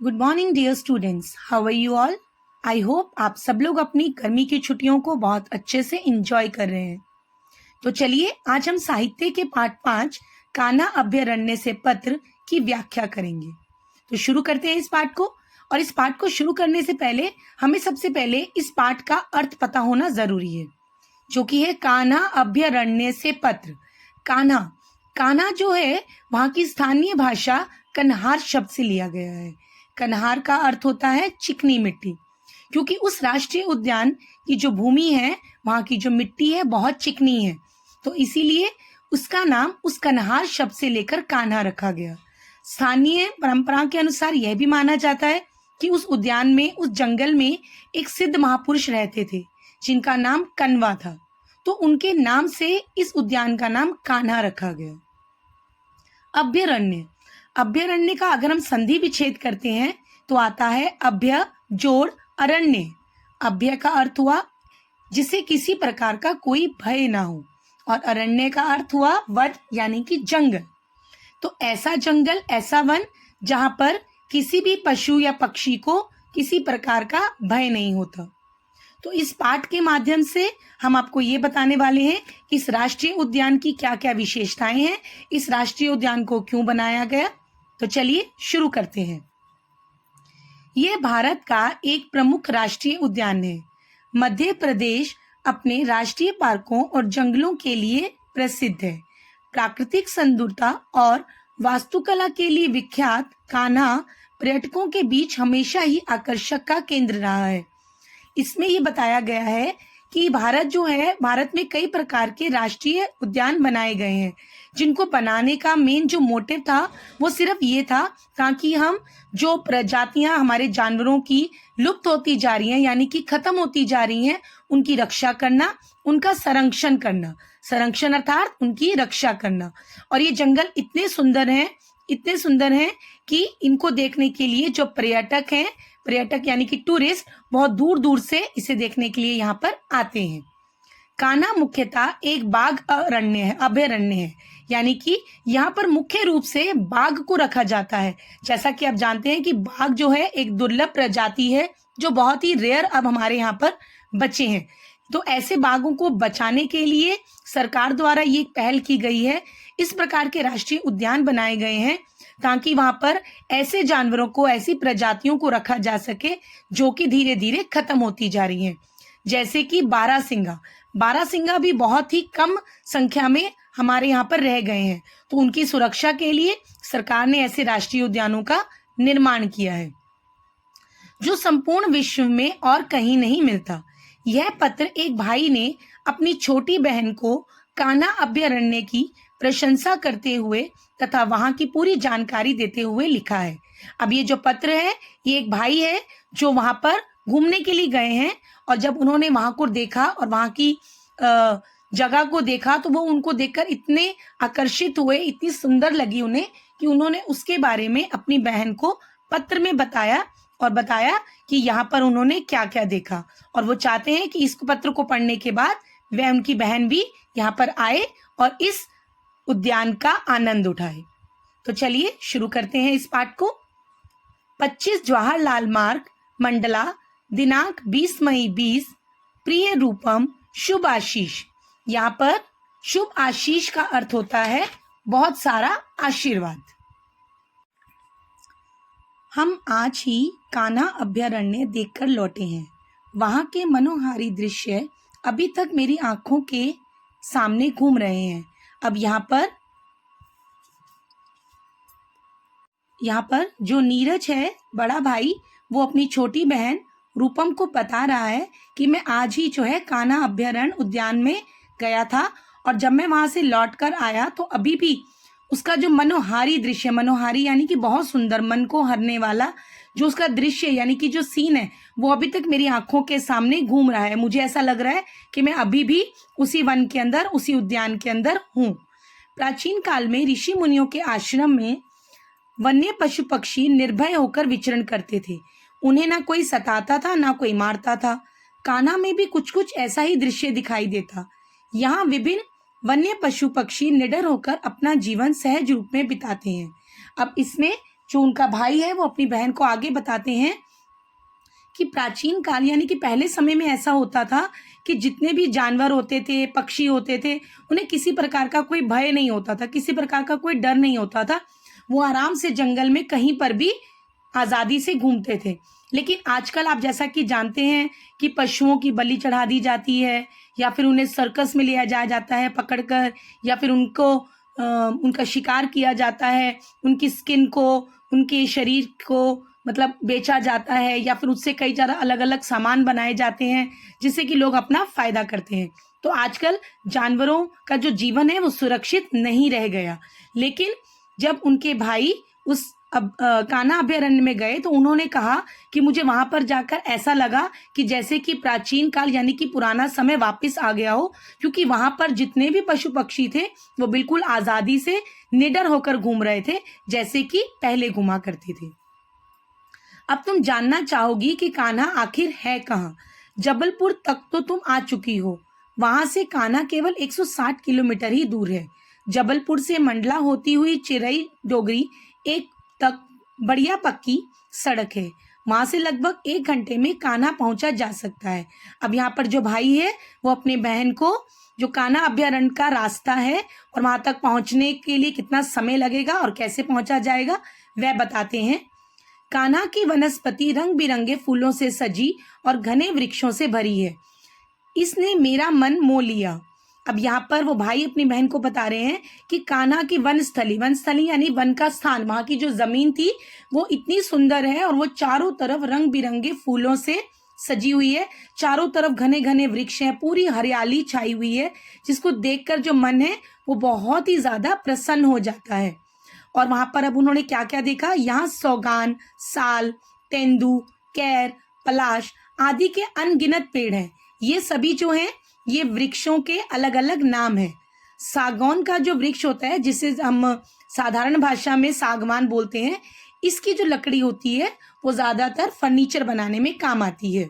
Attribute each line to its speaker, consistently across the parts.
Speaker 1: Good morning dear students, how are you all. I hope आप सब लोग अपनी गर्मी की छुट्टियों को बहुत अच्छे से एंजॉय कर रहे हैं। तो चलिए आज हम साहित्य के पाठ 5 कान्हा अभ्यारण्य से पत्र की व्याख्या करेंगे। तो शुरू करते हैं इस पाठ को। और इस पाठ को शुरू करने से पहले हमें सबसे पहले इस पाठ का अर्थ पता होना जरूरी है, जो कि है कान्हा अभ्यारण्य से पत्र। कान्हा कान्हा जो है वहाँ की स्थानीय भाषा कन्हार शब्द से लिया गया है। कन्हार का अर्थ होता है चिकनी मिट्टी, क्योंकि उस राष्ट्रीय उद्यान की जो भूमि है, वहाँ की जो मिट्टी है बहुत चिकनी है, तो इसीलिए उसका नाम उस कन्हार शब्द से लेकर कान्हा रखा गया। स्थानीय परंपरा के अनुसार यह भी माना जाता है कि उस उद्यान में, उस जंगल में एक सिद्ध महापुरुष रहते थे जिनका नाम कन्वा था, तो उनके नाम से इस उद्यान का नाम कान्हा रखा गया। अभ्यारण्य अभ्यारण्य का अगर हम संधि विच्छेद करते हैं तो आता है अभ्य जोड़ अरण्य। अभ्य का अर्थ हुआ जिसे किसी प्रकार का कोई भय ना हो, और अरण्य का अर्थ हुआ वन यानी कि जंगल। तो ऐसा जंगल, ऐसा वन जहां पर किसी भी पशु या पक्षी को किसी प्रकार का भय नहीं होता। तो इस पाठ के माध्यम से हम आपको ये बताने वाले हैं कि इस राष्ट्रीय उद्यान की क्या क्या विशेषताएं हैं, इस राष्ट्रीय उद्यान को क्यों बनाया गया। तो चलिए शुरू करते हैं। ये भारत का एक प्रमुख राष्ट्रीय उद्यान है। मध्य प्रदेश अपने राष्ट्रीय पार्कों और जंगलों के लिए प्रसिद्ध है। प्राकृतिक सुंदरता और वास्तुकला के लिए विख्यात कान्हा पर्यटकों के बीच हमेशा ही आकर्षक का केंद्र रहा है। इसमें ये बताया गया है कि भारत जो है, भारत में कई प्रकार के राष्ट्रीय उद्यान बनाए गए हैं, जिनको बनाने का मेन जो मोटिव था वो सिर्फ ये था ताकि हम जो प्रजातियां हमारे जानवरों की लुप्त होती जा रही हैं, यानी कि खत्म होती जा रही हैं, उनकी रक्षा करना, उनका संरक्षण करना, संरक्षण अर्थात उनकी रक्षा करना। और ये जंगल इतने सुंदर हैं कि इनको देखने के लिए जो पर्यटक हैं, पर्यटक यानी कि टूरिस्ट, बहुत दूर दूर से इसे देखने के लिए यहाँ पर आते हैं। कान्हा मुख्यतः एक बाघ अभयारण्य है, यानी कि यहाँ पर मुख्य रूप से बाघ को रखा जाता है। जैसा कि आप जानते हैं कि बाघ जो है एक दुर्लभ प्रजाति है, जो बहुत ही रेयर अब हमारे यहाँ पर बचे हैं। तो ऐसे बाघों को बचाने के लिए सरकार द्वारा ये पहल की गई है। इस प्रकार के राष्ट्रीय उद्यान बनाए गए हैं ताकि वहां पर ऐसे जानवरों को, ऐसी प्रजातियों को रखा जा सके जो कि धीरे धीरे खत्म होती जा रही हैं। जैसे कि बारहसिंगा भी बहुत ही कम संख्या में हमारे यहाँ पर रह गए हैं, तो उनकी सुरक्षा के लिए सरकार ने ऐसे राष्ट्रीय उद्यानों का निर्माण किया है, जो संपूर्ण विश्व में और कहीं नहीं मिलता। यह पत्र एक भाई ने अपनी छोटी बहन को कान्हा अभयारण्य की प्रशंसा करते हुए तथा वहां की पूरी जानकारी देते हुए लिखा है। अब ये जो पत्र है, ये एक भाई है जो वहां पर घूमने के लिए गए हैं, और जब उन्होंने वहां को देखा और वहां की जगह को देखा तो वो उनको देखकर इतने आकर्षित हुए, इतनी सुंदर लगी उन्हें कि उन्होंने उसके बारे में अपनी बहन को पत्र में बताया और बताया कि यहाँ पर उन्होंने क्या क्या देखा। और वो चाहते हैं कि इस पत्र को पढ़ने के बाद वह, उनकी बहन भी यहाँ पर आए और इस उद्यान का आनंद उठाए। तो चलिए शुरू करते हैं इस पाठ को। 25 जवाहरलाल मार्ग, मंडला, दिनांक 20 मई 20, प्रिय रूपम शुभ आशीष। यहाँ पर शुभ आशीष का अर्थ होता है बहुत सारा आशीर्वाद। हम आज ही कान्हा अभयारण्य देखकर लौटे हैं। वहां के मनोहारी दृश्य अभी तक मेरी आंखों के सामने घूम रहे हैं। अब यहाँ पर जो नीरज है, बड़ा भाई, वो अपनी छोटी बहन रूपम को बता रहा है कि मैं आज ही जो है कान्हा अभयारण्य उद्यान में गया था, और जब मैं वहां से लौट कर आया तो अभी भी उसका जो मनोहारी दृश्य, मनोहारी यानी कि बहुत सुंदर, मन को हरने वाला जो उसका दृश्य यानी कि जो सीन है, वो अभी तक मेरी आंखों के सामने घूम रहा है। मुझे ऐसा लग रहा है कि मैं अभी भी उसी वन के अंदर, उसी उद्यान के अंदर हूँ। प्राचीन काल में ऋषि मुनियों के आश्रम में वन्य पशु पक्षी निर्भय होकर विचरण करते थे। उन्हें ना कोई सताता था, ना कोई मारता था। कान्हा में भी कुछ कुछ ऐसा ही दृश्य दिखाई देता। यहाँ विभिन्न वन्य पशु पक्षी निडर होकर अपना जीवन सहज रूप में बिताते हैं। अब इसमें जो उनका भाई है वो अपनी बहन को आगे बताते हैं कि प्राचीन काल यानी कि पहले समय में ऐसा होता था कि जितने भी जानवर होते थे, पक्षी होते थे, उन्हें किसी प्रकार का कोई भय नहीं होता था, किसी प्रकार का कोई डर नहीं होता था। वो आराम से जंगल में कहीं पर भी आज़ादी से घूमते थे। लेकिन आजकल आप जैसा कि जानते हैं कि पशुओं की बलि चढ़ा दी जाती है, या फिर उन्हें सर्कस में लिया जाया जाता है पकड़कर, या फिर उनको उनका शिकार किया जाता है, उनकी स्किन को, उनके शरीर को मतलब बेचा जाता है, या फिर उससे कई सारा अलग अलग सामान बनाए जाते हैं जिससे कि लोग अपना फायदा करते हैं। तो आजकल जानवरों का जो जीवन है वो सुरक्षित नहीं रह गया। लेकिन जब उनके भाई उस कान्हा अभयारण्य में गए तो उन्होंने कहा कि मुझे वहां पर जाकर ऐसा लगा कि जैसे कि प्राचीन काल यानी कि पुराना समय वापस आ गया हो, क्योंकि वहां पर जितने भी पशु पक्षी थे वो बिल्कुल आजादी से निडर होकर घूम रहे थे, जैसे कि पहले घुमा करते थे। अब तुम जानना चाहोगी कि कान्हा आखिर है कहाँ। जबलपुर तक तो तुम आ चुकी हो, वहां से कान्हा केवल 160 किलोमीटर ही दूर है। जबलपुर से मंडला होती हुई चिरई डोगरी एक तक बढ़िया पक्की सड़क है, वहां से लगभग 1 घंटे में कान्हा पहुंचा जा सकता है। अब यहाँ पर जो भाई है वो अपने बहन को जो कान्हा अभयारण्य का रास्ता है और वहां तक पहुंचने के लिए कितना समय लगेगा और कैसे पहुंचा जाएगा वह बताते हैं। कान्हा की वनस्पति रंग बिरंगे फूलों से सजी और घने वृक्षों से भरी है, इसने मेरा मन मोह लिया। अब यहाँ पर वो भाई अपनी बहन को बता रहे हैं कि कान्हा की वनस्थली यानी वन का स्थान, वहां की जो जमीन थी वो इतनी सुंदर है और वो चारों तरफ रंग बिरंगे फूलों से सजी हुई है, चारों तरफ घने घने वृक्ष हैं, पूरी हरियाली छाई हुई है, जिसको देखकर जो मन है वो बहुत ही ज्यादा प्रसन्न हो जाता है। और वहां पर अब उन्होंने क्या क्या देखा, यहाँ सौगान, साल, तेंदू, कैर, पलाश आदि के अनगिनत पेड़ हैं। ये सभी जो हैं ये वृक्षों के अलग अलग नाम हैं। सागौन का जो वृक्ष होता है जिसे हम साधारण भाषा में सागवान बोलते हैं, इसकी जो लकड़ी होती है वो ज्यादातर फर्नीचर बनाने में काम आती है।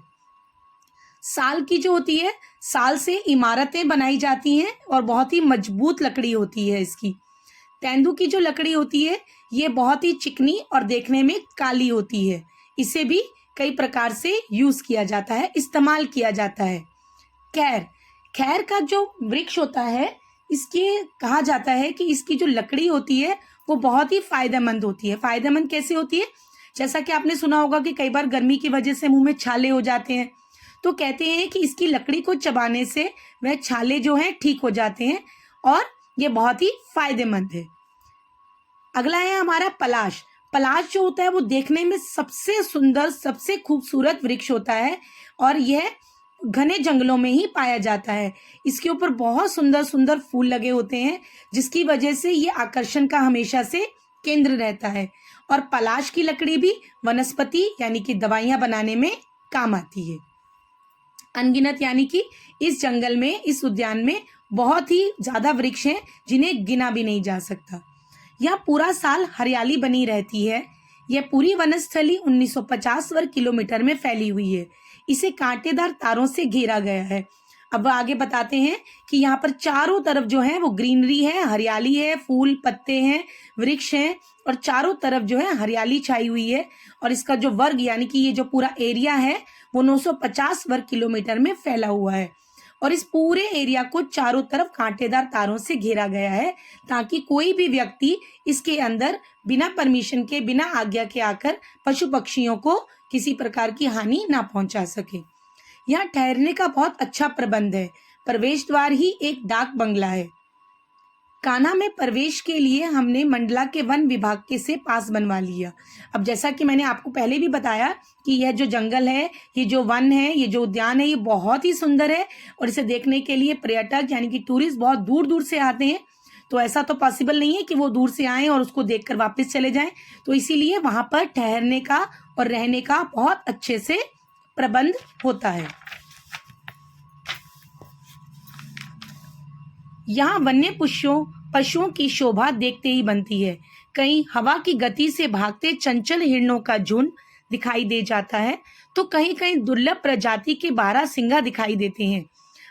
Speaker 1: साल की जो होती है, साल से इमारतें बनाई जाती हैं और बहुत ही मजबूत लकड़ी होती है इसकी। तेंदू की जो लकड़ी होती है ये बहुत ही चिकनी और देखने में काली होती है, इसे भी कई प्रकार से यूज किया जाता है, इस्तेमाल किया जाता है। खैर का जो वृक्ष होता है इसके कहा जाता है कि इसकी जो लकड़ी होती है वो बहुत ही फायदेमंद होती है। फायदेमंद कैसे होती है, जैसा कि आपने सुना होगा कि कई बार गर्मी की वजह से मुंह में छाले हो जाते हैं, तो कहते हैं कि इसकी लकड़ी को चबाने से वह छाले जो हैं ठीक हो जाते हैं और ये बहुत ही फायदेमंद है। अगला है हमारा पलाश। पलाश जो होता है वो देखने में सबसे सुंदर, सबसे खूबसूरत वृक्ष होता है और यह घने जंगलों में ही पाया जाता है। इसके ऊपर बहुत सुंदर सुंदर फूल लगे होते हैं, जिसकी वजह से ये आकर्षण का हमेशा से केंद्र रहता है। और पलाश की लकड़ी भी वनस्पति यानी कि दवाइयां बनाने में काम आती है। अनगिनत यानी कि इस जंगल में, इस उद्यान में बहुत ही ज्यादा वृक्ष हैं जिन्हें गिना भी नहीं जा सकता। यहाँ पूरा साल हरियाली बनी रहती है। यह पूरी वनस्थली 1950 वर्ग किलोमीटर में फैली हुई है। इसे कांटेदार तारों से घेरा गया है। अब आगे बताते हैं कि यहाँ पर चारों तरफ जो है वो ग्रीनरी है, हरियाली है, फूल पत्ते हैं, वृक्ष हैं और चारों तरफ जो है हरियाली छाई हुई है। और इसका जो वर्ग यानी कि ये जो पूरा एरिया है वो 950 वर्ग किलोमीटर में फैला हुआ है और इस पूरे एरिया को चारों तरफ कांटेदार तारों से घेरा गया है ताकि कोई भी व्यक्ति इसके अंदर बिना परमिशन के, बिना आज्ञा के आकर पशु पक्षियों को किसी प्रकार की हानि ना पहुंचा सके। यहाँ ठहरने का बहुत अच्छा प्रबंध है। प्रवेश द्वार ही एक डाक बंगला है। कान्हा में प्रवेश के लिए हमने मंडला के वन विभाग के से पास बनवा लिया। अब जैसा कि मैंने आपको पहले भी बताया कि यह जो जंगल है, ये जो वन है, ये जो उद्यान है, ये बहुत ही सुंदर है और इसे देखने के लिए पर्यटक यानी कि टूरिस्ट बहुत दूर दूर से आते हैं। तो ऐसा तो पॉसिबल नहीं है कि वो दूर से आएं और उसको देखकर वापस चले जाएं, तो इसीलिए वहां पर ठहरने का और रहने का बहुत अच्छे से प्रबंध होता है। यहाँ वन्य पशुओं की शोभा देखते ही बनती है। कहीं हवा की गति से भागते चंचल हिरणों का झुंड दिखाई दे जाता है तो कहीं कहीं दुर्लभ प्रजाति के 12 सिंगा दिखाई देते हैं।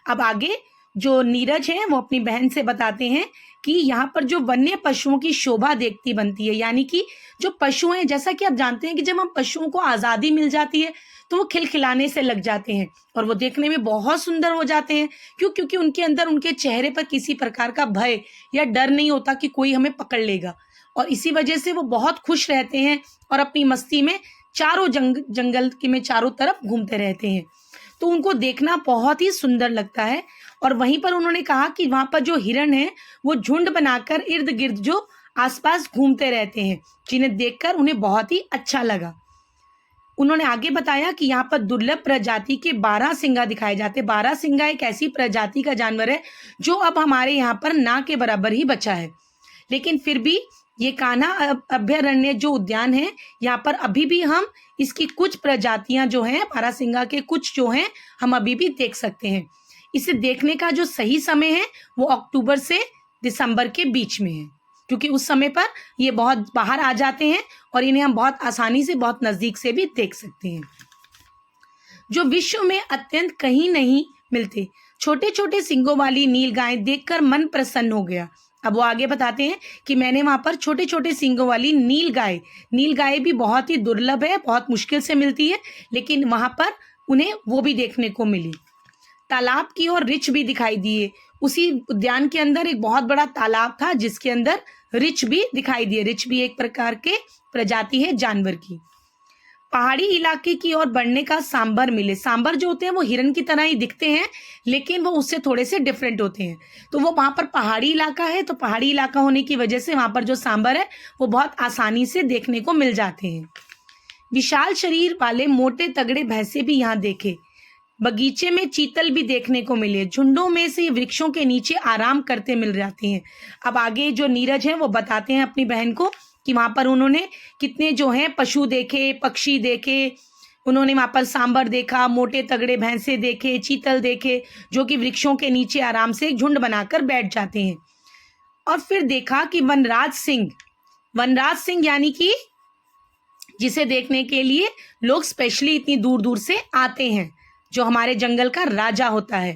Speaker 1: अब आगे जो नीरज है वो अपनी बहन से बताते हैं कि यहाँ पर जो वन्य पशुओं की शोभा देखती बनती है, यानी कि जो पशु हैं, जैसा कि आप जानते हैं कि जब हम पशुओं को आज़ादी मिल जाती है तो वो खिलखिलाने से लग जाते हैं और वो देखने में बहुत सुंदर हो जाते हैं। क्यों? क्योंकि उनके अंदर, उनके चेहरे पर किसी प्रकार का भय या डर नहीं होता कि कोई हमें पकड़ लेगा, और इसी वजह से वो बहुत खुश रहते हैं और अपनी मस्ती में चारों जंगल के में चारों तरफ घूमते रहते हैं। तो उनको देखना बहुत ही सुंदर लगता है। और वहीं पर उन्होंने कहा कि वहाँ पर जो हिरण है वो झुंड बनाकर इर्द गिर्द जो आसपास घूमते रहते हैं, जिन्हें देखकर उन्हें बहुत ही अच्छा लगा। उन्होंने आगे बताया कि यहाँ पर दुर्लभ प्रजाति के बारहसिंगा दिखाए जाते हैं। बारहसिंगा एक ऐसी प्रजाति का जानवर है जो अब हमारे यहाँ पर ना के बराबर ही बचा है, लेकिन फिर भी ये कान्हा अभयारण्य जो उद्यान है, यहाँ पर अभी भी हम इसकी कुछ प्रजातियां जो हैं, बारहसिंगा के कुछ जो हैं, हम अभी भी देख सकते हैं। इसे देखने का जो सही समय है वो अक्टूबर से दिसंबर के बीच में है, क्योंकि उस समय पर ये बहुत बाहर आ जाते हैं और इन्हें हम बहुत आसानी से, बहुत नज़दीक से भी देख सकते हैं। जो विश्व में अत्यंत कहीं नहीं मिलते छोटे छोटे सींगों वाली नीलगाय देखकर मन प्रसन्न हो गया। अब वो आगे बताते हैं कि मैंने वहाँ पर छोटे छोटे सींगों वाली नीलगाय भी बहुत ही दुर्लभ है, बहुत मुश्किल से मिलती है, लेकिन वहाँ पर उन्हें वो भी देखने को मिली। तालाब की ओर रिछ भी दिखाई दिए। उसी उद्यान के अंदर एक बहुत बड़ा तालाब था जिसके अंदर रिछ भी दिखाई दिए। रिछ भी एक प्रकार के प्रजाति है जानवर की। पहाड़ी इलाके की ओर बढ़ने का सांबर मिले। सांबर जो होते हैं वो हिरन की तरह ही दिखते हैं, लेकिन वो उससे थोड़े से डिफरेंट होते हैं। तो वो वहाँ पर पहाड़ी इलाका है, तो पहाड़ी इलाका होने की वजह से वहाँ पर जो सांबर है वो बहुत आसानी से देखने को मिल जाते हैं। विशाल शरीर वाले मोटे तगड़े भैंसे भी यहाँ देखे। बगीचे में चीतल भी देखने को मिले। झुंडों में से वृक्षों के नीचे आराम करते मिल जाती हैं। अब आगे जो नीरज हैं वो बताते हैं अपनी बहन को कि वहाँ पर उन्होंने कितने जो हैं पशु देखे, पक्षी देखे। उन्होंने वहाँ पर सांबर देखा, मोटे तगड़े भैंसे देखे, चीतल देखे, जो कि वृक्षों के नीचे आराम से एक झुंड बनाकर बैठ जाते हैं। और फिर देखा कि वनराज सिंह यानी कि जिसे देखने के लिए लोग स्पेशली इतनी दूर दूर से आते हैं, जो हमारे जंगल का राजा होता है।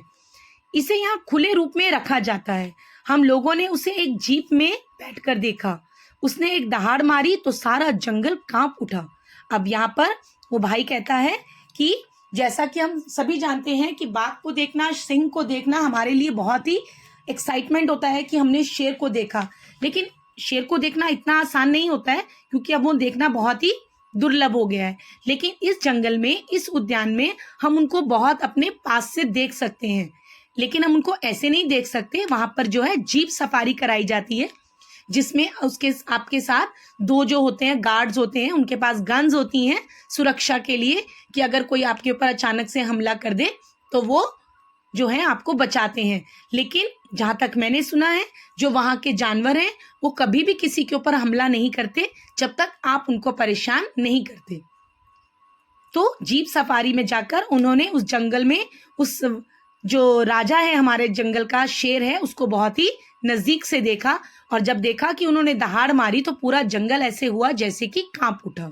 Speaker 1: इसे यहाँ खुले रूप में रखा जाता है। हम लोगों ने उसे एक जीप में बैठकर देखा। उसने एक दहाड़ मारी तो सारा जंगल कांप उठा। अब यहाँ पर वो भाई कहता है कि जैसा कि हम सभी जानते हैं कि बाघ को देखना, सिंह को देखना हमारे लिए बहुत ही एक्साइटमेंट होता है कि हमने शेर को देखा, लेकिन शेर को देखना इतना आसान नहीं होता है, क्योंकि अब वो देखना बहुत ही दुर्लभ हो गया है। लेकिन इस जंगल में, इस उद्यान में हम उनको बहुत अपने पास से देख सकते हैं, लेकिन हम उनको ऐसे नहीं देख सकते। वहाँ पर जो है जीप सफारी कराई जाती है, जिसमें आपके साथ दो जो होते हैं गार्ड्स होते हैं, उनके पास गन्स होती हैं सुरक्षा के लिए, कि अगर कोई आपके ऊपर अचानक से हमला कर दे तो वो जो है आपको बचाते हैं। लेकिन जहाँ तक मैंने सुना है, जो वहाँ के जानवर हैं वो कभी भी किसी के ऊपर हमला नहीं करते जब तक आप उनको परेशान नहीं करते। तो जीप सफारी में जाकर उन्होंने उस जंगल में उस जो राजा है, हमारे जंगल का शेर है, उसको बहुत ही नजदीक से देखा। और जब देखा कि उन्होंने दहाड़ मारी तो पूरा जंगल ऐसे हुआ जैसे कि कांप उठा।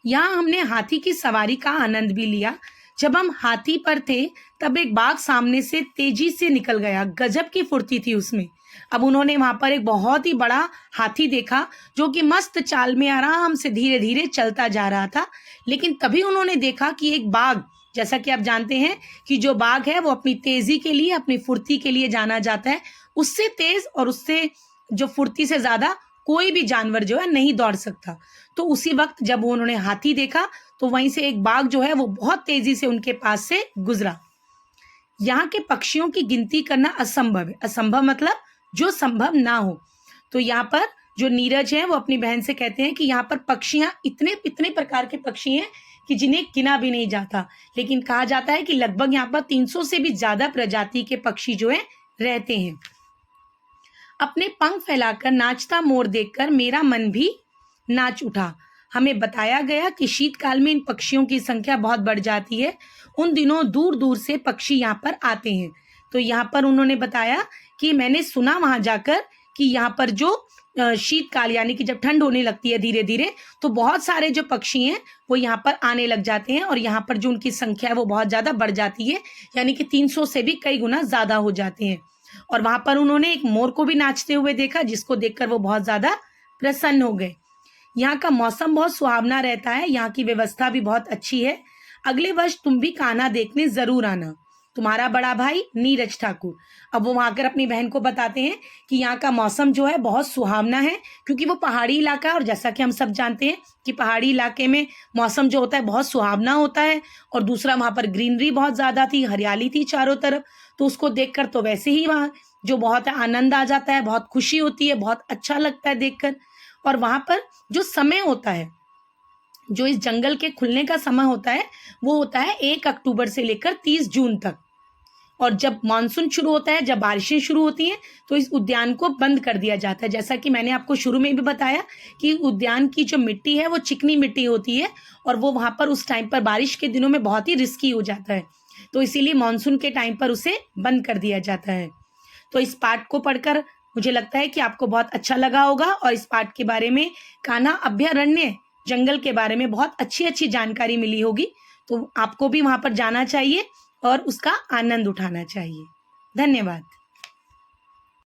Speaker 1: यहाँ हमने हाथी की सवारी का आनंद भी लिया। जब हम हाथी पर थे तब एक बाघ सामने से तेजी से निकल गया। गजब की फुर्ती थी उसमें। अब उन्होंने वहां पर एक बहुत ही बड़ा हाथी देखा, जो कि मस्त चाल में आराम से धीरे धीरे चलता जा रहा था। लेकिन तभी उन्होंने देखा कि एक बाघ, जैसा कि आप जानते हैं कि जो बाघ है वो अपनी तेजी के लिए, अपनी फुर्ती के लिए जाना जाता है। उससे तेज और उससे जो फुर्ती से ज्यादा कोई भी जानवर जो है नहीं दौड़ सकता। तो उसी वक्त जब उन्होंने हाथी देखा तो वहीं से एक बाघ जो है वो बहुत तेजी से उनके पास से गुजरा। यहाँ के पक्षियों की गिनती करना असंभव है। असंभव मतलब जो संभव ना हो। तो यहाँ पर जो नीरज है वो अपनी बहन से कहते हैं कि यहाँ पर पक्षियाँ इतने प्रकार के पक्षी हैं कि जिन्हें गिना भी नहीं जाता। लेकिन कहा जाता है कि लगभग यहाँ पर 300 से भी ज्यादा प्रजाति के पक्षी जो है रहते हैं। अपने पंख फैलाकर नाचता मोर देखकर मेरा मन भी नाच उठा। हमें बताया गया कि शीतकाल में इन पक्षियों की संख्या बहुत बढ़ जाती है। उन दिनों दूर दूर से पक्षी यहाँ पर आते हैं। तो यहाँ पर उन्होंने बताया कि मैंने सुना वहां जाकर कि यहाँ पर जो शीतकाल यानी कि जब ठंड होने लगती है धीरे धीरे, तो बहुत सारे जो पक्षी हैं वो यहाँ पर आने लग जाते हैं और यहाँ पर जो उनकी संख्या है वो बहुत ज़्यादा बढ़ जाती है, यानी कि 300 से भी कई गुना ज़्यादा हो जाते हैं। और वहाँ पर उन्होंने एक मोर को भी नाचते हुए देखा, जिसको देखकर वो बहुत ज़्यादा प्रसन्न हो गए। यहाँ का मौसम बहुत सुहावना रहता है, यहाँ की व्यवस्था भी बहुत अच्छी है। अगले वर्ष तुम भी कान्हा देखने जरूर आना। तुम्हारा बड़ा भाई नीरज ठाकुर। अब वो वहां कर अपनी बहन को बताते हैं कि यहाँ का मौसम जो है बहुत सुहावना है, क्योंकि वो पहाड़ी इलाका है और जैसा कि हम सब जानते हैं कि पहाड़ी इलाके में मौसम जो होता है बहुत सुहावना होता है। और दूसरा वहां पर ग्रीनरी बहुत ज्यादा थी, हरियाली थी चारों तरफ, तो उसको देखकर तो वैसे ही वहाँ जो बहुत आनंद आ जाता है, बहुत खुशी होती है, बहुत अच्छा लगता है देखकर। और वहां पर जो समय होता है, जो इस जंगल के खुलने का समय होता है, वो होता है 1 अक्टूबर से लेकर 30 जून तक। और जब मानसून शुरू होता है, जब बारिशें शुरू होती हैं, तो इस उद्यान को बंद कर दिया जाता है। जैसा कि मैंने आपको शुरू में भी बताया कि उद्यान की जो मिट्टी है वो चिकनी मिट्टी होती है और वो वहां पर उस टाइम पर बारिश के दिनों में बहुत ही रिस्की हो जाता है, तो इसीलिए मानसून के टाइम पर उसे बंद कर दिया जाता है। तो इस पाठ को पढ़कर मुझे लगता है कि आपको बहुत अच्छा लगा होगा और इस पाठ के बारे में, कान्हा अभयारण्य जंगल के बारे में बहुत अच्छी अच्छी जानकारी मिली होगी। तो आपको भी वहां पर जाना चाहिए और उसका आनंद उठाना चाहिए। धन्यवाद।